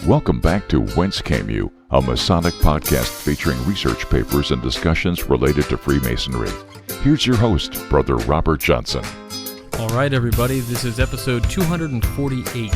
Welcome back to Whence Came You, a Masonic podcast featuring research papers and discussions related to Freemasonry. Here's your host, Brother Robert Johnson. All right, everybody, this is episode 248.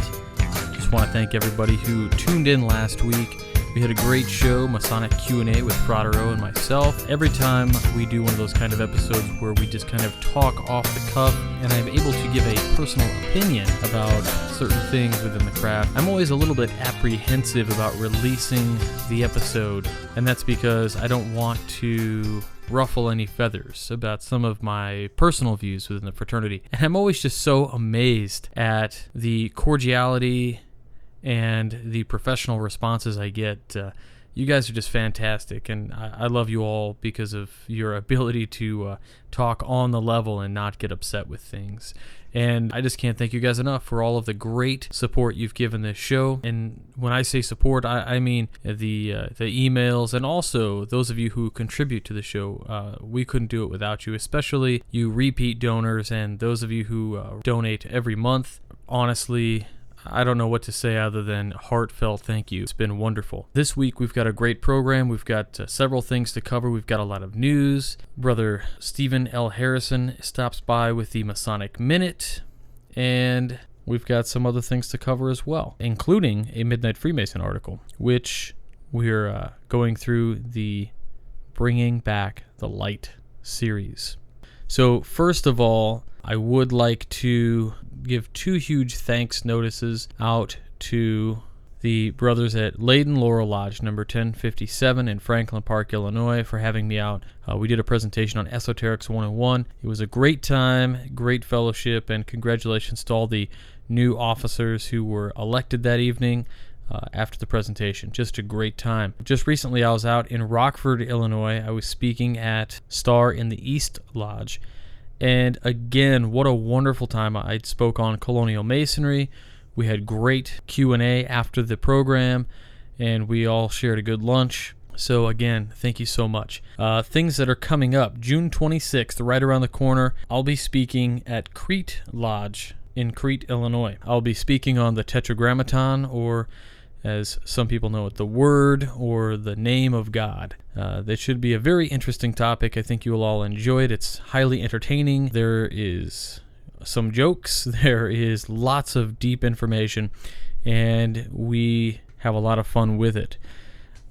Just want to thank everybody who tuned in last week. We had a great show, Masonic Q&A with Frodero and myself. Every time we do one of those kind of episodes where we just kind of talk off the cuff and I'm able to give a personal opinion about certain things within the craft, I'm always a little bit apprehensive about releasing the episode, and that's because I don't want to ruffle any feathers about some of my personal views within the fraternity. And I'm always just so amazed at the cordiality and the professional responses I get. You guys are just fantastic, and I love you all because of your ability to talk on the level and not get upset with things. And I just can't thank you guys enough for all of the great support you've given this show. And when I say support, I mean the emails, and also those of you who contribute to the show. We couldn't do it without you, especially you repeat donors and those of you who donate every month. Honestly, I don't know what to say other than heartfelt thank you. It's been wonderful. This week we've got a great program. We've got several things to cover. We've got a lot of news. Brother Stephen L. Harrison stops by with the Masonic Minute, and we've got some other things to cover as well, including a Midnight Freemason article, which we're going through the Bringing Back the Light series. So first of all, I would like to give two huge thanks notices out to the brothers at Leyden Laurel Lodge, number 1057 in Franklin Park, Illinois, for having me out. We did a presentation on Esoterics 101. It was a great time, great fellowship, and congratulations to all the new officers who were elected that evening after the presentation. Just a great time. Just recently, I was out in Rockford, Illinois. I was speaking at Star in the East Lodge. And again, what a wonderful time. I spoke on colonial masonry. We had great Q&A after the program, and we all shared a good lunch. So again, thank you so much. Things that are coming up. June 26th, right around the corner, I'll be speaking at Crete Lodge in Crete, Illinois. I'll be speaking on the Tetragrammaton, or as some people know it, the Word or the Name of God. That should be a very interesting topic. I think you will all enjoy it. It's highly entertaining. There is some jokes. There is lots of deep information, and we have a lot of fun with it.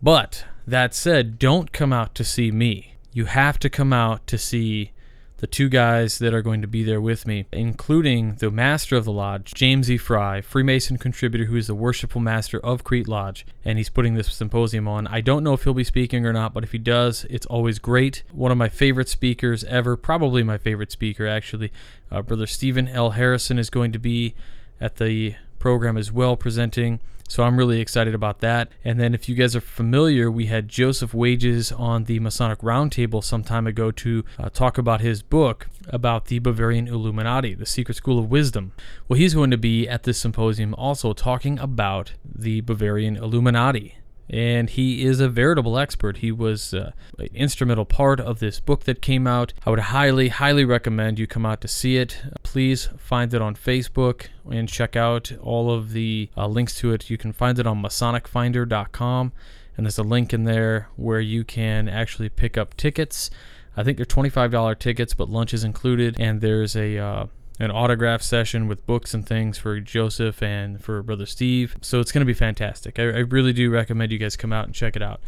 But that said, don't come out to see me. You have to come out to see the two guys that are going to be there with me, including the master of the lodge, James E. Fry, Freemason contributor who is the worshipful master of Crete Lodge, and he's putting this symposium on. I don't know if he'll be speaking or not, but if he does, it's always great. One of my favorite speakers ever, probably my favorite speaker actually, Brother Stephen L. Harrison is going to be at the program as well, presenting. So I'm really excited about that. And then if you guys are familiar, we had Joseph Wages on the Masonic Roundtable some time ago to talk about his book about the Bavarian Illuminati, the Secret School of Wisdom. Well, he's going to be at this symposium also talking about the Bavarian Illuminati. And he is a veritable expert. He was an instrumental part of this book that came out. I would highly, highly recommend you come out to see it. Please find it on Facebook and check out all of the links to it. You can find it on MasonicFinder.com, and there's a link in there where you can actually pick up tickets. I think they're $25 tickets, but lunch is included, and there's an autograph session with books and things for Joseph and for Brother Steve. So it's going to be fantastic. I really do recommend you guys come out and check it out.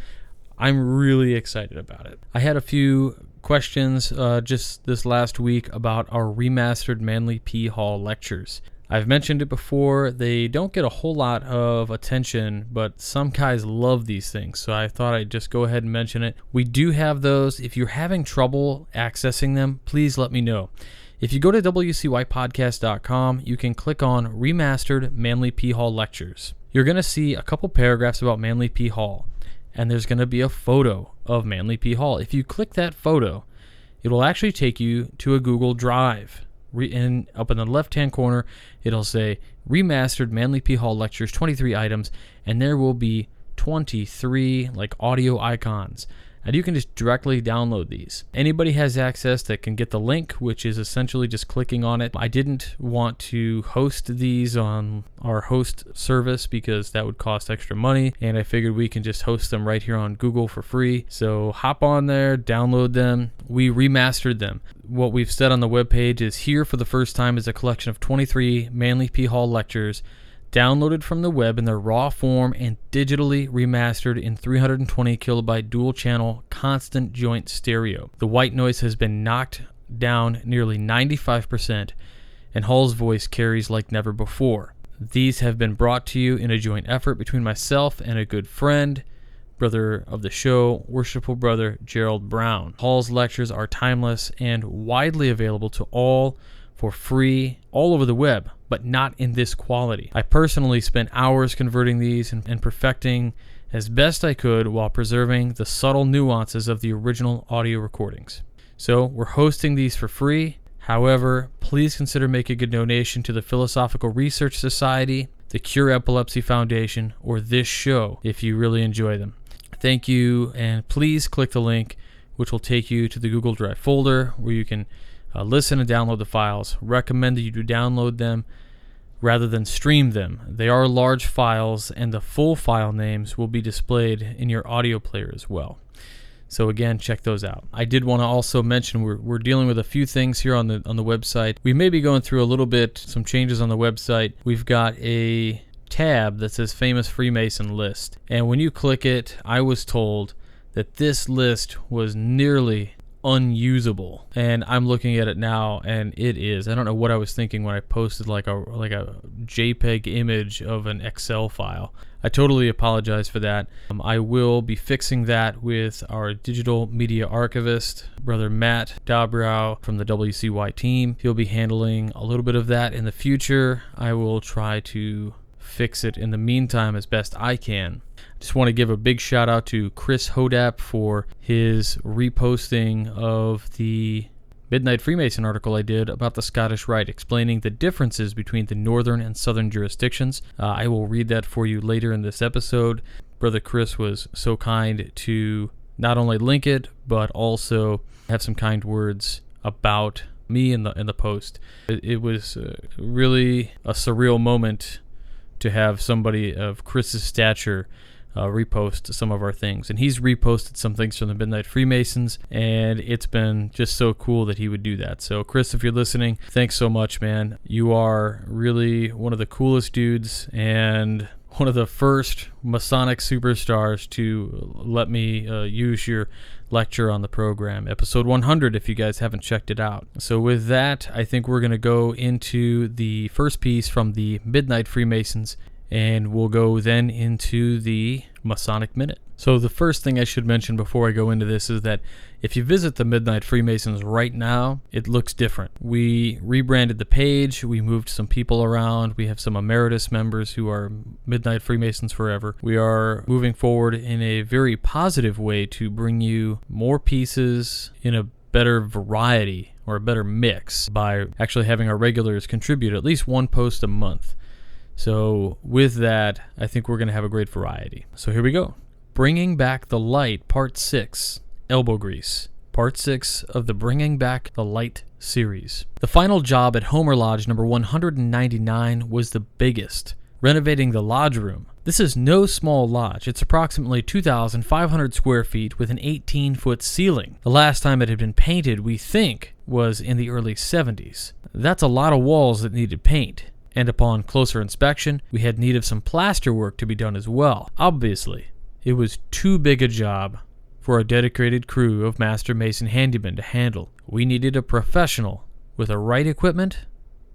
I'm really excited about it. I had a few questions just this last week about our remastered Manly P. Hall lectures. I've mentioned it before. They don't get a whole lot of attention, but some guys love these things, so I thought I'd just go ahead and mention it. We do have those. If you're having trouble accessing them, please let me know. If you go to WCYpodcast.com, you can click on Remastered Manly P. Hall Lectures. You're going to see a couple paragraphs about Manly P. Hall, and there's going to be a photo of Manly P. Hall. If you click that photo, it will actually take you to a Google Drive. Up in the left-hand corner, it'll say Remastered Manly P. Hall Lectures, 23 items, and there will be 23 audio icons. and you can just directly download these. Anybody has access that can get the link, which is essentially just clicking on it. I didn't want to host these on our host service because that would cost extra money, and I figured we can just host them right here on Google for free. So hop on there, download them. We remastered them. What we've said on the webpage is here for the first time is a collection of 23 Manly P. Hall lectures downloaded from the web in their raw form and digitally remastered in 320 kilobyte dual channel constant joint stereo. The white noise has been knocked down nearly 95%, and Hall's voice carries like never before. These have been brought to you in a joint effort between myself and a good friend, brother of the show, worshipful brother Gerald Brown. Hall's lectures are timeless and widely available to all for free all over the web, but not in this quality. I personally spent hours converting these and perfecting as best I could while preserving the subtle nuances of the original audio recordings. So we're hosting these for free. However, please consider making a donation to the Philosophical Research Society, the Cure Epilepsy Foundation, or this show if you really enjoy them. Thank you, and please click the link which will take you to the Google Drive folder where you can listen and download the files. Recommend that you do download them rather than stream them. They are large files, and the full file names will be displayed in your audio player as well. So again, check those out. I did want to also mention we're dealing with a few things here on the website. We may be going through a little bit, some changes on the website. We've got a tab that says Famous Freemason List, and when you click it, I was told that this list was nearly unusable, and I'm looking at it now, and it is. I don't know what I was thinking when I posted like a JPEG image of an Excel file. I totally apologize for that. I will be fixing that with our digital media archivist, brother Matt Dobrow from the WCY team. He'll be handling a little bit of that in the future. I will try to fix it in the meantime as best I can. Just want to give a big shout out to Chris Hodap for his reposting of the Midnight Freemason article I did about the Scottish Rite, explaining the differences between the northern and southern jurisdictions. I will read that for you later in this episode. Brother Chris was so kind to not only link it, but also have some kind words about me in the post. It was really a surreal moment to have somebody of Chris's stature repost some of our things. And he's reposted some things from the Midnight Freemasons, and it's been just so cool that he would do that. So Chris, if you're listening, thanks so much, man. You are really one of the coolest dudes and one of the first Masonic superstars to let me use your lecture on the program. Episode 100, if you guys haven't checked it out. So with that, I think we're going to go into the first piece from the Midnight Freemasons, and we'll go then into the Masonic Minute. So the first thing I should mention before I go into this is that if you visit the Midnight Freemasons right now, it looks different. We rebranded the page, we moved some people around, we have some emeritus members who are Midnight Freemasons forever. We are moving forward in a very positive way to bring you more pieces in a better variety or a better mix by actually having our regulars contribute at least one post a month. So with that, I think we're going to have a great variety. So here we go. Bringing Back the Light, Part 6, Elbow Grease. Part 6 of the Bringing Back the Light series. The final job at Homer Lodge number 199 was the biggest, renovating the lodge room. This is no small lodge. It's approximately 2,500 square feet with an 18-foot ceiling. The last time it had been painted, we think, was in the early 70s. That's a lot of walls that needed paint. And upon closer inspection, we had need of some plaster work to be done as well. Obviously, it was too big a job for a dedicated crew of Master Mason handymen to handle. We needed a professional with the right equipment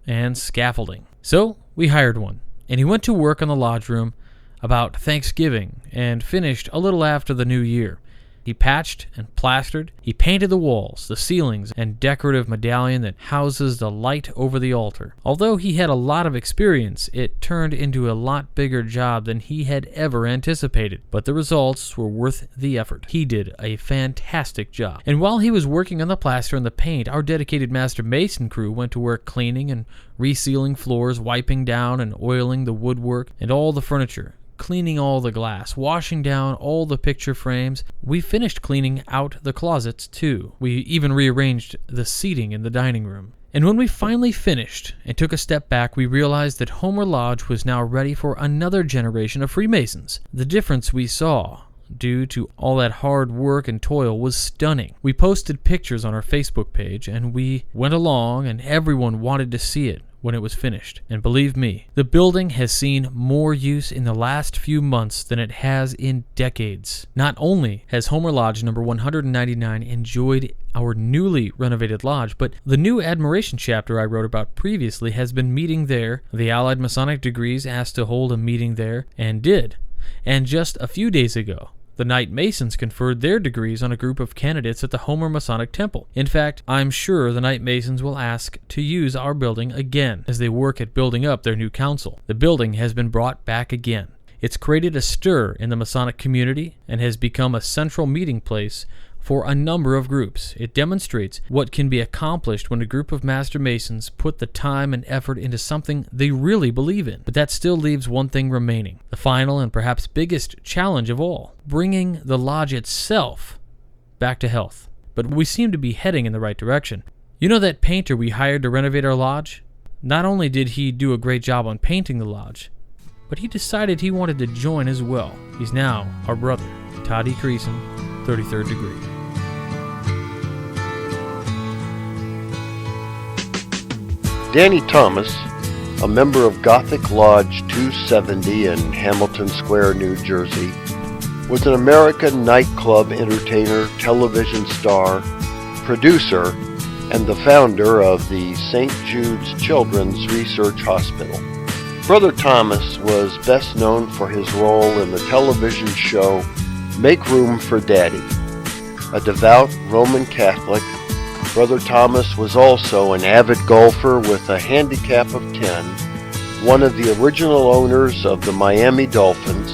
and scaffolding. So we hired one, and he went to work on the lodge room about Thanksgiving and finished a little after the New Year. He patched and plastered. He painted the walls, the ceilings, and decorative medallion that houses the light over the altar. Although he had a lot of experience, it turned into a lot bigger job than he had ever anticipated. But the results were worth the effort. He did a fantastic job. And while he was working on the plaster and the paint, our dedicated Master Mason crew went to work cleaning and resealing floors, wiping down and oiling the woodwork and all the furniture, cleaning all the glass, washing down all the picture frames. We finished cleaning out the closets too. We even rearranged the seating in the dining room. And when we finally finished and took a step back, we realized that Homer Lodge was now ready for another generation of Freemasons. The difference we saw, due to all that hard work and toil, was stunning. We posted pictures on our Facebook page, and we went along, and everyone wanted to see it when it was finished. And believe me, the building has seen more use in the last few months than it has in decades. Not only has Homer Lodge number 199 enjoyed our newly renovated lodge, but the new admiration chapter I wrote about previously has been meeting there. The Allied Masonic degrees asked to hold a meeting there, and did. And just a few days ago, the Knight Masons conferred their degrees on a group of candidates at the Homer Masonic Temple. In fact, I'm sure the Knight Masons will ask to use our building again as they work at building up their new council. The building has been brought back again. It's created a stir in the Masonic community and has become a central meeting place for a number of groups. It demonstrates what can be accomplished when a group of Master Masons put the time and effort into something they really believe in. But that still leaves one thing remaining, the final and perhaps biggest challenge of all, bringing the lodge itself back to health. But we seem to be heading in the right direction. You know that painter we hired to renovate our lodge? Not only did he do a great job on painting the lodge, but he decided he wanted to join as well. He's now our brother, Todd E. Creason, 33rd degree. Danny Thomas, a member of Gothic Lodge 270 in Hamilton Square, New Jersey, was an American nightclub entertainer, television star, producer, and the founder of the St. Jude's Children's Research Hospital. Brother Thomas was best known for his role in the television show Make Room for Daddy. A devout Roman Catholic, Brother Thomas was also an avid golfer with a handicap of 10, one of the original owners of the Miami Dolphins,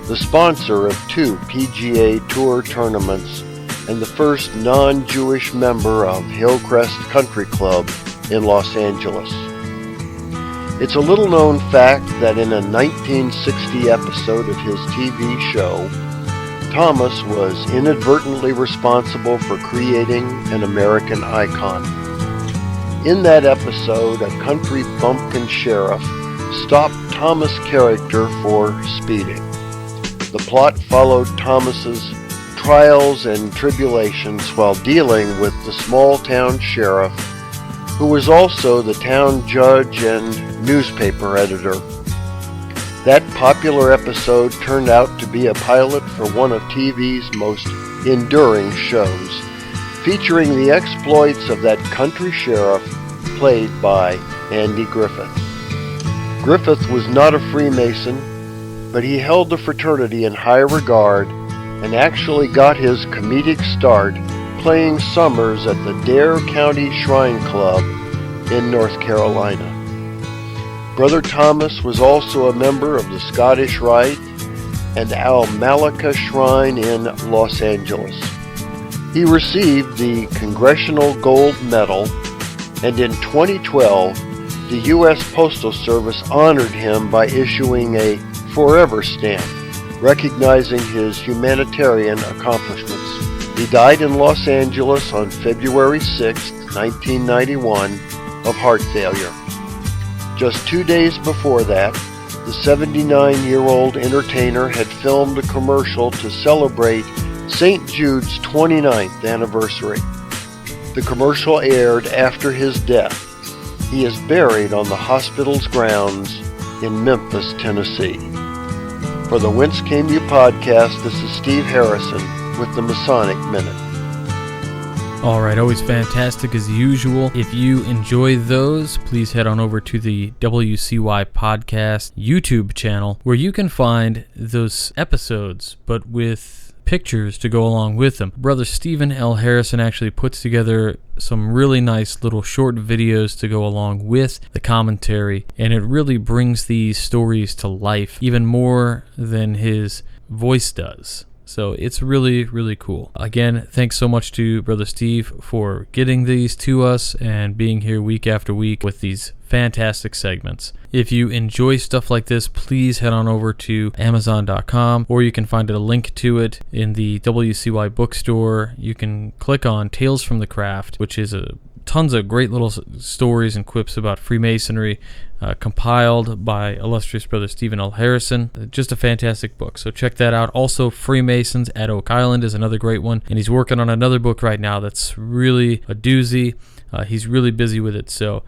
the sponsor of 2 PGA Tour tournaments, and the first non-Jewish member of Hillcrest Country Club in Los Angeles. It's a little-known fact that in a 1960 episode of his TV show, Thomas was inadvertently responsible for creating an American icon. In that episode, a country bumpkin sheriff stopped Thomas' character for speeding. The plot followed Thomas's trials and tribulations while dealing with the small-town sheriff, who was also the town judge and newspaper editor. That popular episode turned out to be a pilot for one of TV's most enduring shows, featuring the exploits of that country sheriff played by Andy Griffith. Griffith was not a Freemason, but he held the fraternity in high regard and actually got his comedic start playing summers at the Dare County Shrine Club in North Carolina. Brother Thomas was also a member of the Scottish Rite and Al Malika Shrine in Los Angeles. He received the Congressional Gold Medal, and in 2012, the U.S. Postal Service honored him by issuing a Forever stamp, recognizing his humanitarian accomplishments. He died in Los Angeles on February 6, 1991, of heart failure. Just 2 days before that, the 79-year-old entertainer had filmed a commercial to celebrate St. Jude's 29th anniversary. The commercial aired after his death. He is buried on the hospital's grounds in Memphis, Tennessee. For the Whence Came You podcast, this is Steve Harrison with the Masonic Minute. All right, always fantastic as usual. If you enjoy those, please head on over to the WCY Podcast YouTube channel, where you can find those episodes, but with pictures to go along with them. Brother Stephen L. Harrison actually puts together some really nice little short videos to go along with the commentary, and it really brings these stories to life even more than his voice does. So it's really, really cool. Again, thanks so much to Brother Steve for getting these to us and being here week after week with these fantastic segments. If you enjoy stuff like this, please head on over to Amazon.com, or you can find a link to it in the WCY Book Store. You can click on Tales from the Craft, which is tons of great little stories and quips about Freemasonry, compiled by illustrious Brother Stephen L. Harrison. Just a fantastic book, so check that out. Also, Freemasons at Oak Island is another great one, and he's working on another book right now that's really a doozy. He's really busy with it, so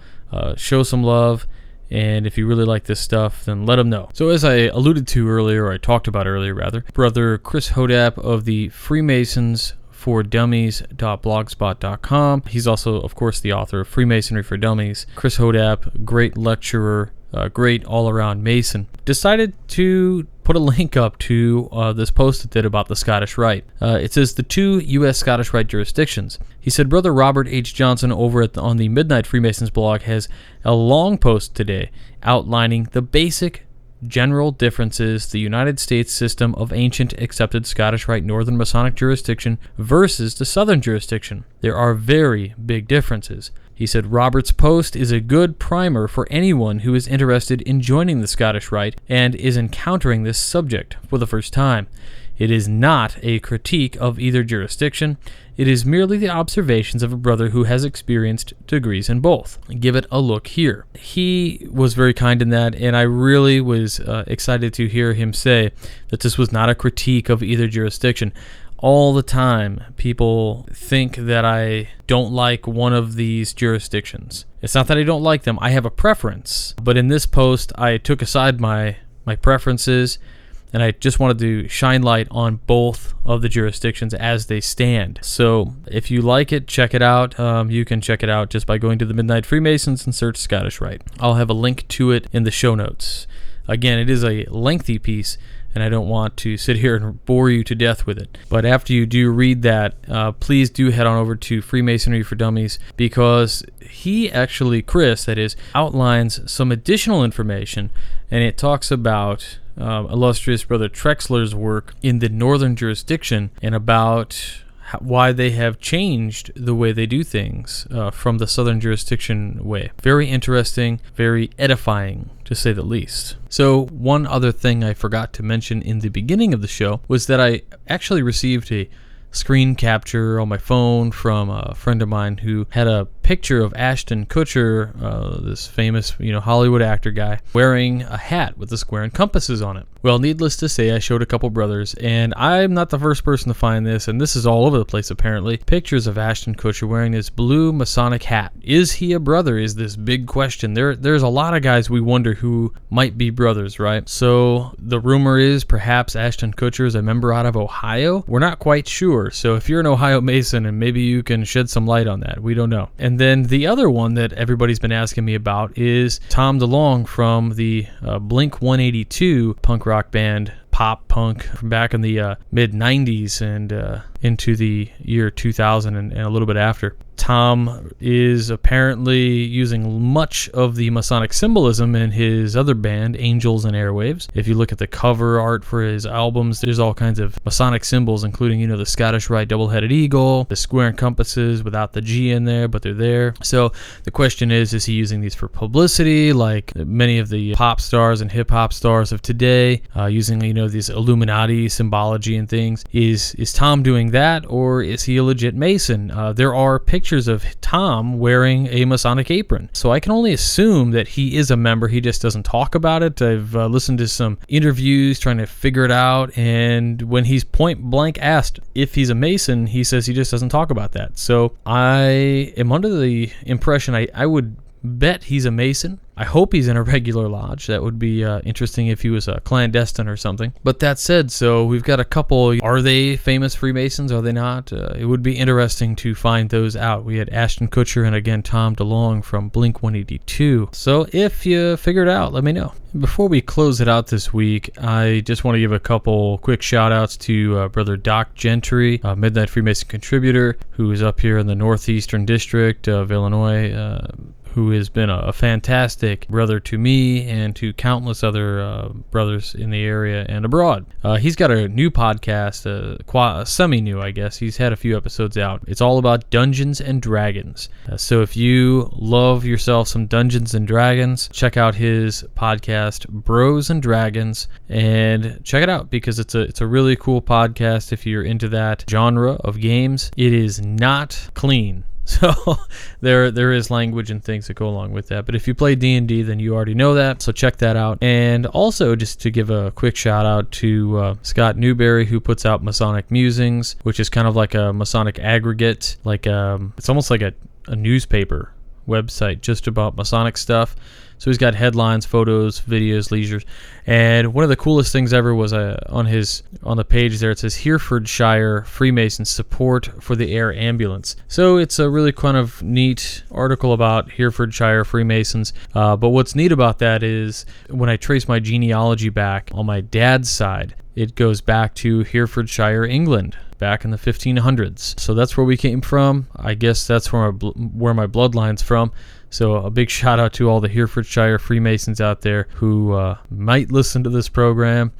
show some love, and if you really like this stuff, then let him know. So as I alluded to earlier, or I talked about earlier rather, Brother Chris Hodap of the Freemasons for Dummies.blogspot.com. He's also, of course, the author of Freemasonry for Dummies. Chris Hodap, great lecturer, great all-around Mason, decided to put a link up to this post it did about the Scottish Rite. It says the 2 U.S. Scottish Rite jurisdictions. He said, Brother Robert H. Johnson over on the Midnight Freemasons blog has a long post today outlining the basic general differences the United States system of ancient accepted Scottish Rite Northern Masonic jurisdiction versus the Southern jurisdiction. There are very big differences. He said Robert's post is a good primer for anyone who is interested in joining the Scottish Rite and is encountering this subject for the first time. It is not a critique of either jurisdiction. It is merely the observations of a brother who has experienced degrees in both. Give it a look here. He was very kind in that, and I really was excited to hear him say that this was not a critique of either jurisdiction. All the time, people think that I don't like one of these jurisdictions. It's not that I don't like them. I have a preference. But in this post, I took aside my preferences, and I just wanted to shine light on both of the jurisdictions as they stand. So if you like it, check it out. You can check it out just by going to the Midnight Freemasons and search Scottish Rite. I'll have a link to it in the show notes. Again, it is a lengthy piece, and I don't want to sit here and bore you to death with it. But after you do read that, please do head on over to Freemasonry for Dummies, because he actually, Chris, that is, outlines some additional information, and it talks about illustrious Brother Trexler's work in the northern jurisdiction and about why they have changed the way they do things from the southern jurisdiction way. Very interesting, very edifying, to say the least. So one other thing I forgot to mention in the beginning of the show was that I actually received a screen capture on my phone from a friend of mine who had a picture of Ashton Kutcher, this famous, Hollywood actor guy, wearing a hat with the square and compasses on it. Well, needless to say, I showed a couple brothers, and I'm not the first person to find this, and this is all over the place apparently. Pictures of Ashton Kutcher wearing this blue Masonic hat. Is he a brother? Is this big question. There's a lot of guys we wonder who might be brothers, right? So the rumor is perhaps Ashton Kutcher is a member out of Ohio. We're not quite sure. So if you're an Ohio Mason, and maybe you can shed some light on that. We don't know. And then the other one that everybody's been asking me about is Tom DeLonge from the Blink 182 punk rock band, pop punk, from back in the mid-90s and into the year 2000 and a little bit after. Tom is apparently using much of the Masonic symbolism in his other band, Angels and Airwaves. If you look at the cover art for his albums, there's all kinds of Masonic symbols, including, the Scottish Rite double-headed eagle, the square and compasses without the G in there, but they're there. So the question is he using these for publicity, like many of the pop stars and hip-hop stars of today, using, these Illuminati symbology and things? Is Tom doing that, or is he a legit Mason? There are pictures of Tom wearing a Masonic apron. So I can only assume that he is a member. He just doesn't talk about it. I've listened to some interviews trying to figure it out, and when he's point blank asked if he's a Mason, he says he just doesn't talk about that. So I am under the impression I would bet he's a Mason. I hope he's in a regular lodge. That would be interesting if he was a clandestine or something. But that said, so we've got a couple. Are they famous Freemasons? Are they not? It would be interesting to find those out. We had Ashton Kutcher and again Tom DeLonge from Blink 182. So if you figure it out, let me know. Before we close it out this week, I just want to give a couple quick shout outs to Brother Doc Gentry, a Midnight Freemason contributor who is up here in the Northeastern District of Illinois, who has been a fantastic brother to me and to countless other brothers in the area and abroad. He's got a new podcast, semi-new, I guess. He's had a few episodes out. It's all about Dungeons and Dragons. So if you love yourself some Dungeons and Dragons, check out his podcast, Bros and Dragons, and check it out because it's a really cool podcast if you're into that genre of games. It is not clean. So there is language and things that go along with that. But if you play D&D, then you already know that. So check that out. And also, just to give a quick shout out to Scott Newberry, who puts out Masonic Musings, which is kind of like a Masonic aggregate. It's almost like a newspaper website just about Masonic stuff. So he's got headlines, photos, videos, leisures. And one of the coolest things ever was on the page there, it says Herefordshire Freemasons support for the air ambulance. So it's a really kind of neat article about Herefordshire Freemasons. But what's neat about that is when I trace my genealogy back on my dad's side, it goes back to Herefordshire, England, back in the 1500s. So that's where we came from. I guess that's where my bloodline's from. So a big shout out to all the Herefordshire Freemasons out there who might listen to this program.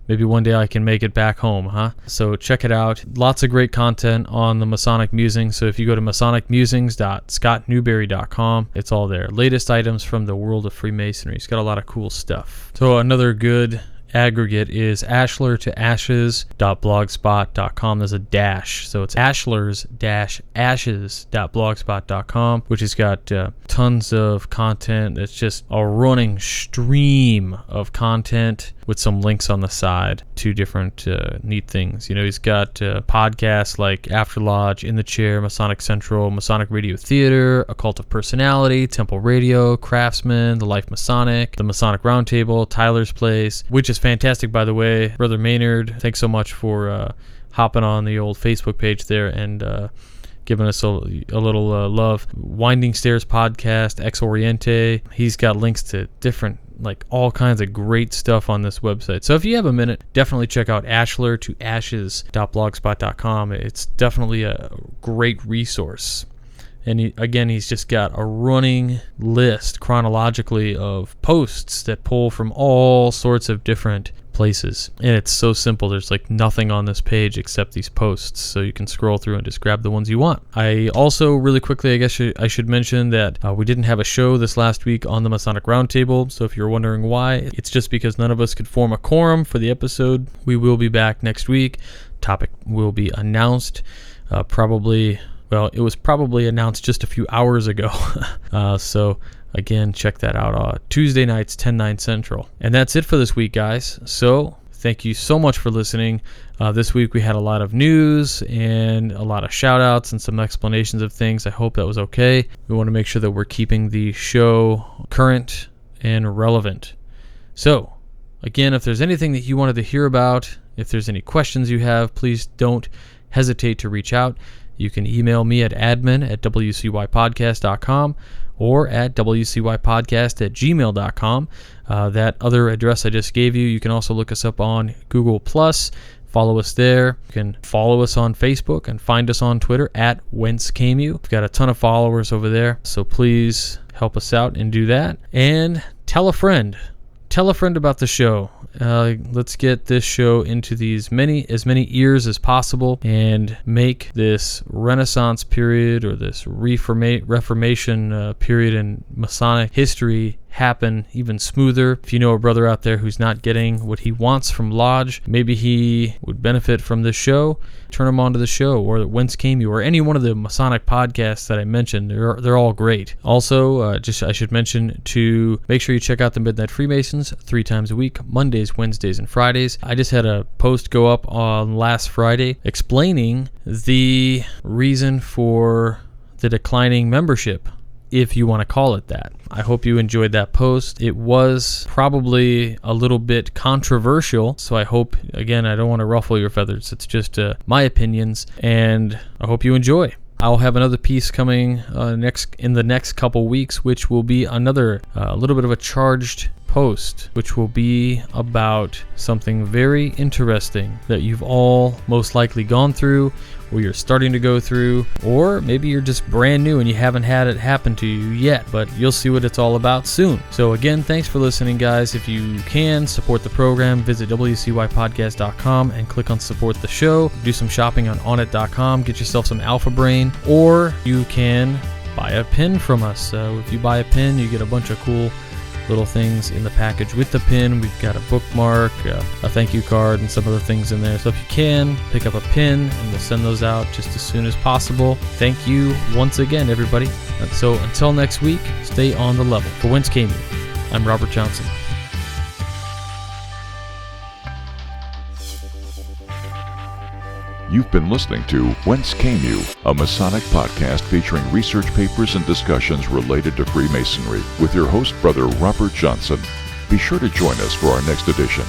Maybe one day I can make it back home, huh? So check it out. Lots of great content on the Masonic Musings. So if you go to masonicmusings.scottnewberry.com, it's all there. Latest items from the world of Freemasonry. It's got a lot of cool stuff. So another good aggregate is ashlertoashes.blogspot.com. There's a dash, so it's ashlers-ashes.blogspot.com, which has got tons of content. It's just a running stream of content with some links on the side to different neat things. You know, he's got podcasts like After Lodge, In the Chair, Masonic Central, Masonic Radio Theater, Occult of Personality, Temple Radio, Craftsman, The Life Masonic, The Masonic Roundtable, Tyler's Place, which is fantastic, by the way. Brother Maynard, thanks so much for hopping on the old Facebook page there and giving us a little love. Winding Stairs Podcast, Ex Oriente. He's got links to different, like all kinds of great stuff on this website. So if you have a minute, definitely check out ashlertoashes.blogspot.com. It's definitely a great resource. And he's just got a running list chronologically of posts that pull from all sorts of different places. And it's so simple. There's like nothing on this page except these posts. So you can scroll through and just grab the ones you want. I also, really quickly, I guess I should mention that we didn't have a show this last week on the Masonic Roundtable. So if you're wondering why, it's just because none of us could form a quorum for the episode. We will be back next week. Topic will be announced Well, it was probably announced just a few hours ago. So, again, check that out. Tuesday nights, 10/9 Central. And that's it for this week, guys. So, thank you so much for listening. This week we had a lot of news and a lot of shout-outs and some explanations of things. I hope that was okay. We want to make sure that we're keeping the show current and relevant. So, again, if there's anything that you wanted to hear about, if there's any questions you have, please don't hesitate to reach out. You can email me at admin@wcypodcast.com or at wcypodcast@gmail.com. That other address I just gave you, you can also look us up on Google+. Follow us there. You can follow us on Facebook and find us on Twitter at Whence. We've got a ton of followers over there, so please help us out and do that. And tell a friend. Tell a friend about the show. Let's get this show into as many ears as possible and make this Renaissance period or this Reformation period in Masonic history happen even smoother. If you know a brother out there who's not getting what he wants from Lodge, maybe he would benefit from this show, turn him on to the show, or Whence Came You, or any one of the Masonic podcasts that I mentioned. They're all great. Also, I should mention to make sure you check out the Midnight Freemasons 3 times a week, Mondays, Wednesdays, and Fridays. I just had a post go up on last Friday explaining the reason for the declining membership, if you want to call it that. I hope you enjoyed that post. It was probably a little bit controversial, so I hope, again, I don't want to ruffle your feathers. It's just my opinions, and I hope you enjoy. I'll have another piece coming in the next couple weeks, which will be another little bit of a charged post, which will be about something very interesting that you've all most likely gone through, or you're starting to go through, or maybe you're just brand new and you haven't had it happen to you yet, but you'll see what it's all about soon. So again, thanks for listening, guys. If you can support the program, visit WCYpodcast.com and click on support the show. Do some shopping on onit.com, get yourself some Alpha Brain, or you can buy a pin from us. So if you buy a pin, you get a bunch of cool little things in the package with the pin. We've got a bookmark, a thank you card, and some other things in there. So if you can, pick up a pin and we'll send those out just as soon as possible. Thank you once again, everybody. And so until next week, stay on the level. For Whence Came You, I'm Robert Johnson. You've been listening to Whence Came You, a Masonic podcast featuring research papers and discussions related to Freemasonry with your host, Brother Robert Johnson. Be sure to join us for our next edition.